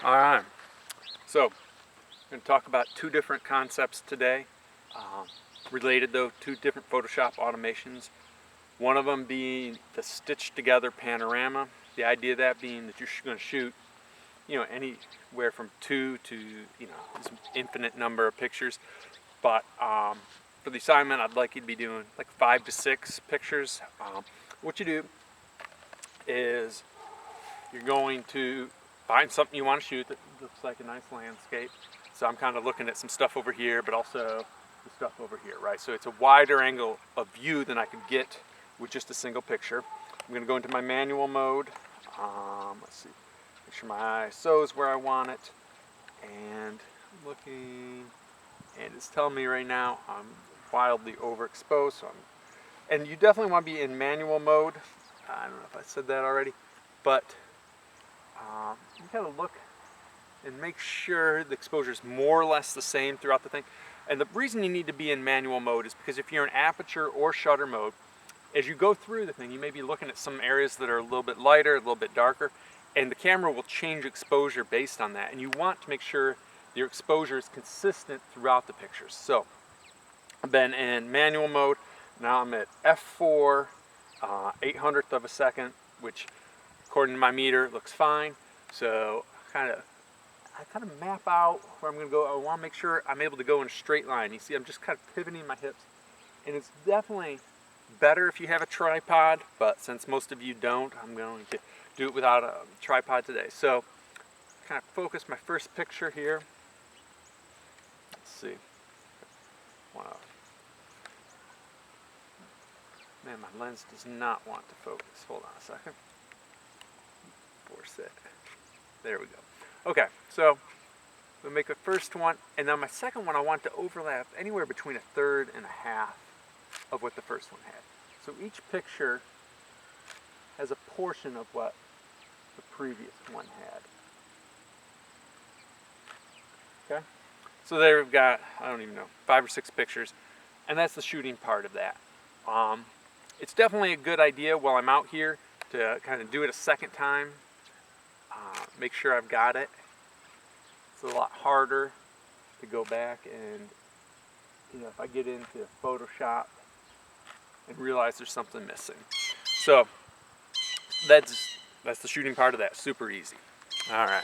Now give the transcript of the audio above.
All right, so I'm going to talk about two different concepts today, related though, two different Photoshop automations. One of them being the stitched together panorama. The idea of that being that you're going to shoot, anywhere from 2 to, this infinite number of pictures. But for the assignment, I'd like you to be doing like 5 to 6 pictures. What you do is you're going to find something you want to shoot that looks like a nice landscape. So I'm kind of looking at some stuff over here, but also the stuff over here, right? So it's a wider angle of view than I could get with just a single picture. I'm going to go into my manual mode. Let's see, make sure my ISO is where I want it. And I'm looking, and it's telling me right now I'm wildly overexposed. And you definitely want to be in manual mode. I don't know if I said that already, but you gotta look and make sure the exposure is more or less the same throughout the thing. And the reason you need to be in manual mode is because if you're in aperture or shutter mode, as you go through the thing, you may be looking at some areas that are a little bit lighter, a little bit darker, and the camera will change exposure based on that. And you want to make sure your exposure is consistent throughout the pictures. So I've been in manual mode. Now I'm at f4, 800th of a second, which according to my meter looks fine. So I kind of map out where I'm going to go. I want to make sure I'm able to go in a straight line. You see, I'm just kind of pivoting my hips, and it's definitely better if you have a tripod, but since most of you don't, I'm going to do it without a tripod today. So kind of focus my first picture here. Let's see. Wow. Man, my lens does not want to focus. Hold on a second. Force it. There we go. Okay, so we'll make the first one, and then my second one I want to overlap anywhere between a third and a half of what the first one had. So each picture has a portion of what the previous one had. Okay? So there we've got, I don't even know, 5 or 6 pictures, and that's the shooting part of that. It's definitely a good idea while I'm out here to kind of do it a second time. Make sure I've got it. It's a lot harder to go back and, if I get into Photoshop and realize there's something missing. So that's the shooting part of that. Super easy. All right.